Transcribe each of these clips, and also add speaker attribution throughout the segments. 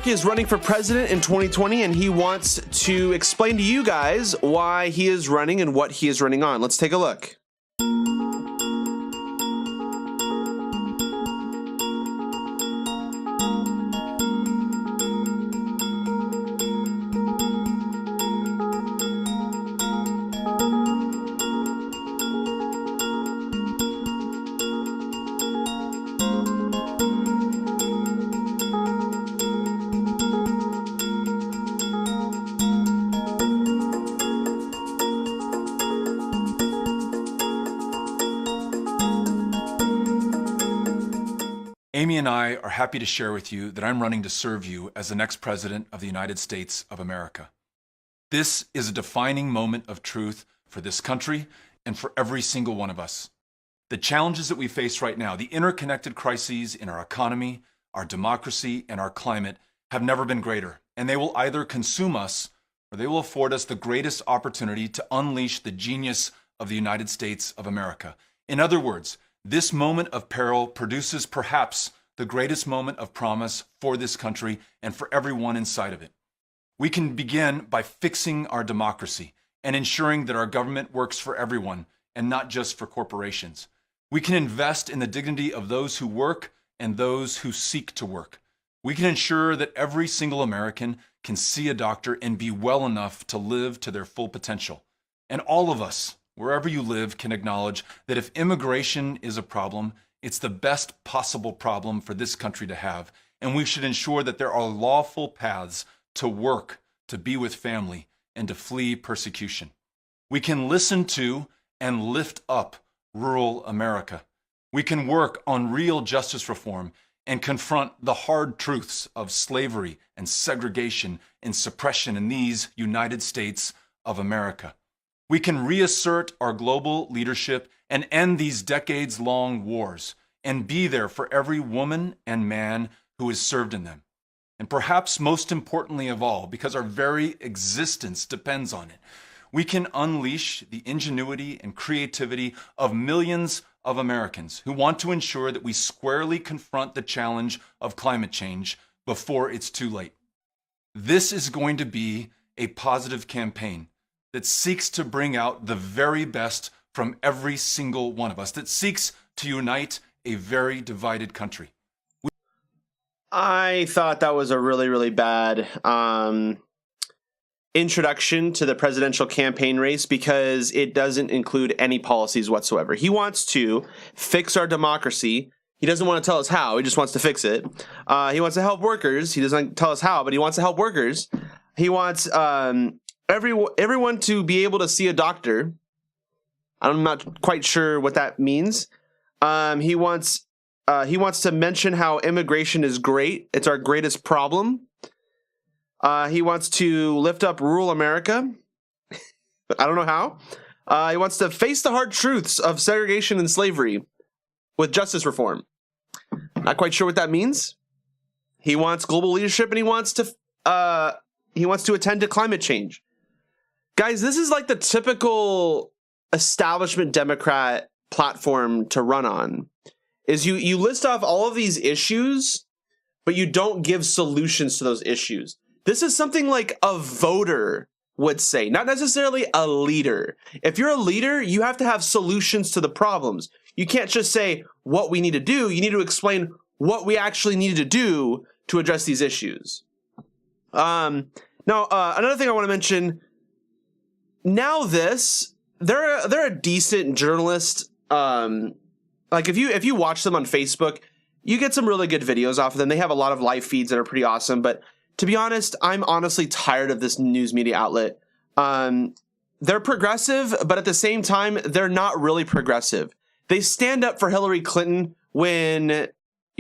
Speaker 1: Rourke is running for president in 2020, and he wants to explain to you guys why he is running and what he is running on. Let's take a look.
Speaker 2: Amy and I are happy to share with you that I'm running to serve you as the next president of the United States of America. This is a defining moment of truth for this country and for every single one of us. The challenges that we face right now, the interconnected crises in our economy, our democracy, and our climate have never been greater, and they will either consume us or they will afford us the greatest opportunity to unleash the genius of the United States of America. In other words, this moment of peril produces perhaps the greatest moment of promise for this country and for everyone inside of it. We can begin by fixing our democracy and ensuring that our government works for everyone and not just for corporations. We can invest in the dignity of those who work and those who seek to work. We can ensure that every single American can see a doctor and be well enough to live to their full potential. And all of us, wherever you live, can acknowledge that if immigration is a problem, it's the best possible problem for this country to have. And we should ensure that there are lawful paths to work, to be with family, and to flee persecution. We can listen to and lift up rural America. We can work on real justice reform and confront the hard truths of slavery and segregation and suppression in these United States of America. We can reassert our global leadership and end these decades-long wars and be there for every woman and man who has served in them. And perhaps most importantly of all, because our very existence depends on it, we can unleash the ingenuity and creativity of millions of Americans who want to ensure that we squarely confront the challenge of climate change before it's too late. This is going to be a positive campaign that seeks to bring out the very best from every single one of us, that seeks to unite a very divided country.
Speaker 1: I thought that was a really, really bad introduction to the presidential campaign race because it doesn't include any policies whatsoever. He wants to fix our democracy. He doesn't want to tell us how. He just wants to fix it. He wants to help workers. He doesn't tell us how, but he wants to help workers. He wants everyone to be able to see a doctor. I'm not quite sure what that means. He wants to mention how immigration is great. It's our greatest problem. He wants to lift up rural America. I don't know how. He wants to face the hard truths of segregation and slavery with justice reform. Not quite sure what that means. He wants global leadership, and he wants to attend to climate change. Guys, this is like the typical establishment Democrat platform to run on. Is you list off all of these issues, but you don't give solutions to those issues. This is something like a voter would say, not necessarily a leader. If you're a leader, you have to have solutions to the problems. You can't just say what we need to do. You need to explain what we actually needed to do to address these issues. Now, another thing I want to mention. Now they're a decent journalist. Like if you watch them on Facebook, you get some really good videos off of them. They have a lot of live feeds that are pretty awesome. But to be honest, I'm honestly tired of this news media outlet. They're progressive, but at the same time, they're not really progressive. They stand up for Hillary Clinton when,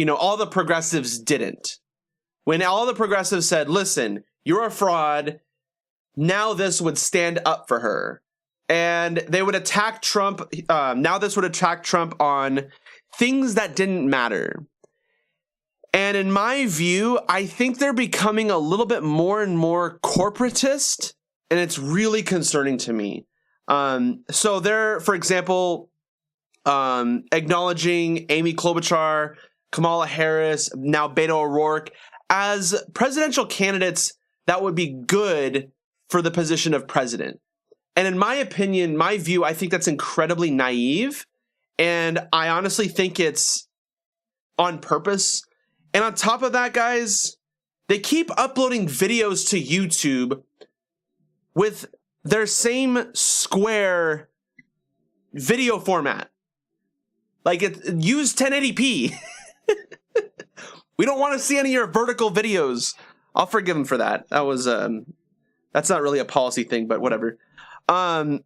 Speaker 1: all the progressives didn't. When all the progressives said, listen, you're a fraud. Now this would stand up for her. And they would attack Trump. Now this would attack Trump on things that didn't matter. And in my view, I think they're becoming a little bit more and more corporatist, and it's really concerning to me. So they're, for example, acknowledging Amy Klobuchar, Kamala Harris, now Beto O'Rourke as presidential candidates that would be good for the position of president. And in my opinion, my view, I think that's incredibly naive. And I honestly think it's on purpose. And on top of that, guys, they keep uploading videos to YouTube with their same square video format. Like, use 1080p. We don't want to see any of your vertical videos. I'll forgive them for that. That was that's not really a policy thing, but whatever. Something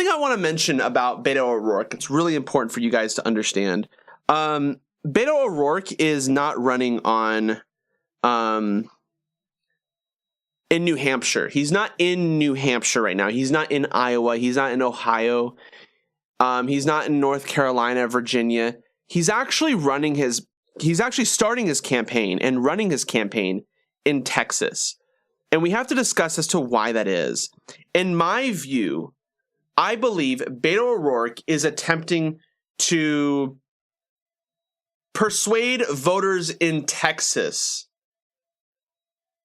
Speaker 1: I want to mention about Beto O'Rourke, it's really important for you guys to understand. Beto O'Rourke is not running on in New Hampshire. He's not in New Hampshire right now. He's not in Iowa. He's not in Ohio. He's not in North Carolina, Virginia. He's actually starting his campaign and running his campaign in Texas. And we have to discuss as to why that is. In my view, I believe Beto O'Rourke is attempting to persuade voters in Texas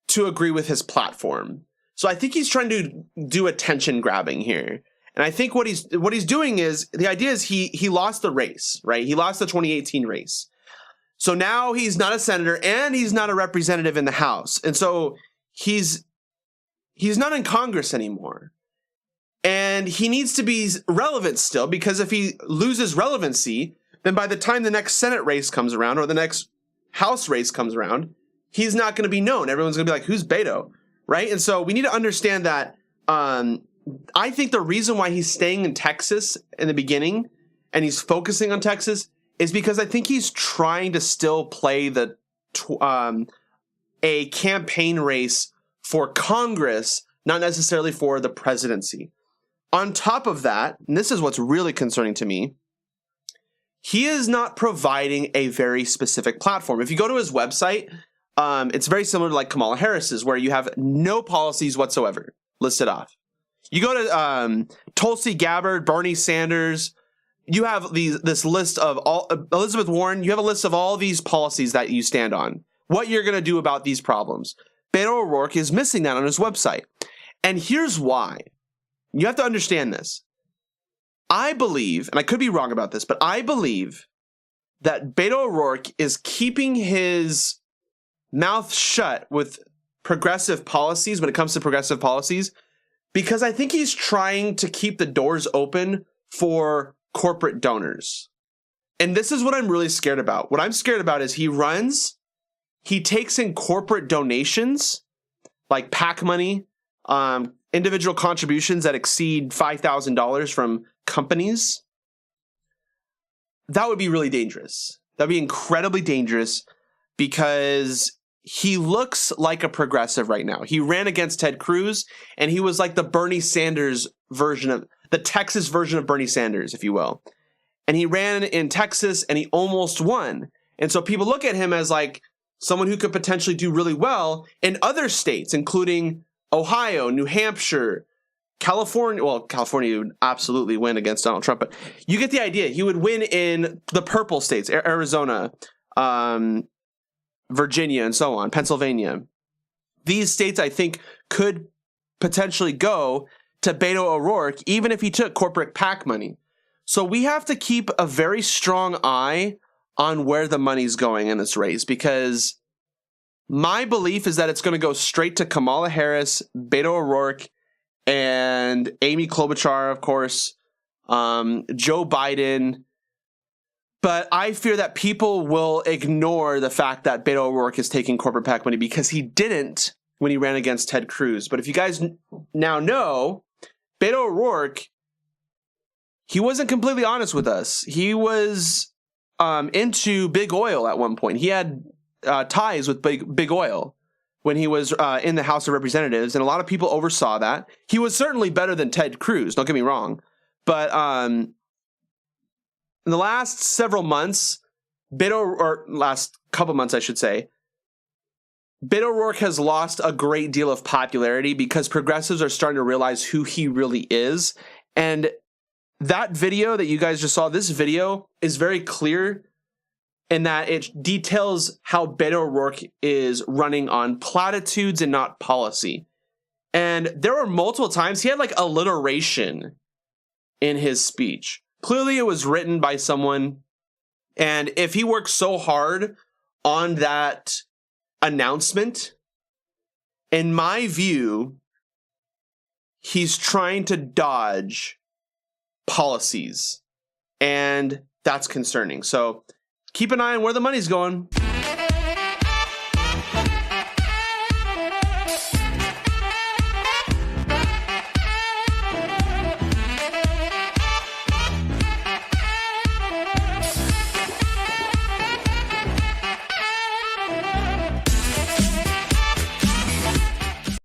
Speaker 1: to agree with his platform. So I think he's trying to do attention grabbing here. And I think what he's doing is, the idea is he lost the race, right? He lost the 2018 race. So now he's not a senator and he's not a representative in the House. And so he's not in Congress anymore. And he needs to be relevant still, because if he loses relevancy, then by the time the next Senate race comes around or the next House race comes around, he's not going to be known. Everyone's going to be like, who's Beto? Right? And so we need to understand that I think the reason why he's staying in Texas in the beginning and he's focusing on Texas is because I think he's trying to still play a campaign race for Congress, not necessarily for the presidency. On top of that, and this is what's really concerning to me, he is not providing a very specific platform. If you go to his website, it's very similar to like Kamala Harris's, where you have no policies whatsoever listed off. You go to Tulsi Gabbard, Bernie Sanders. You have this list of all Elizabeth Warren. You have a list of all these policies that you stand on. What you're going to do about these problems. Beto O'Rourke is missing that on his website, and here's why. You have to understand this. I believe, and I could be wrong about this, but I believe that Beto O'Rourke is keeping his mouth shut with progressive policies when it comes to progressive policies, because I think he's trying to keep the doors open for corporate donors. And this is what I'm really scared about. What I'm scared about is he takes in corporate donations, like PAC money, individual contributions that exceed $5,000 from companies. That would be really dangerous. That'd be incredibly dangerous, because he looks like a progressive right now. He ran against Ted Cruz, and he was like the Bernie Sanders version of the Texas version of Bernie Sanders, if you will. And he ran in Texas and he almost won. And so people look at him as like someone who could potentially do really well in other states, including Ohio, New Hampshire, California. Well, California would absolutely win against Donald Trump, but you get the idea. He would win in the purple states, Arizona, Virginia, and so on, Pennsylvania. These states, I think, could potentially go to Beto O'Rourke, even if he took corporate PAC money. So we have to keep a very strong eye on where the money's going in this race, because my belief is that it's going to go straight to Kamala Harris, Beto O'Rourke, and Amy Klobuchar, of course, Joe Biden. But I fear that people will ignore the fact that Beto O'Rourke is taking corporate PAC money, because he didn't when he ran against Ted Cruz. But if you guys now know, Beto O'Rourke, he wasn't completely honest with us. He was into big oil at one point. He had ties with big oil when he was in the House of Representatives, and a lot of people oversaw that. He was certainly better than Ted Cruz, don't get me wrong. But in the last several months, last couple months, I should say, Beto O'Rourke has lost a great deal of popularity because progressives are starting to realize who he really is. And that video that you guys just saw, this video is very clear in that it details how Beto O'Rourke is running on platitudes and not policy. And there were multiple times he had like alliteration in his speech. Clearly it was written by someone, and if he worked so hard on that announcement, in my view, he's trying to dodge policies, and that's concerning. So keep an eye on where the money's going.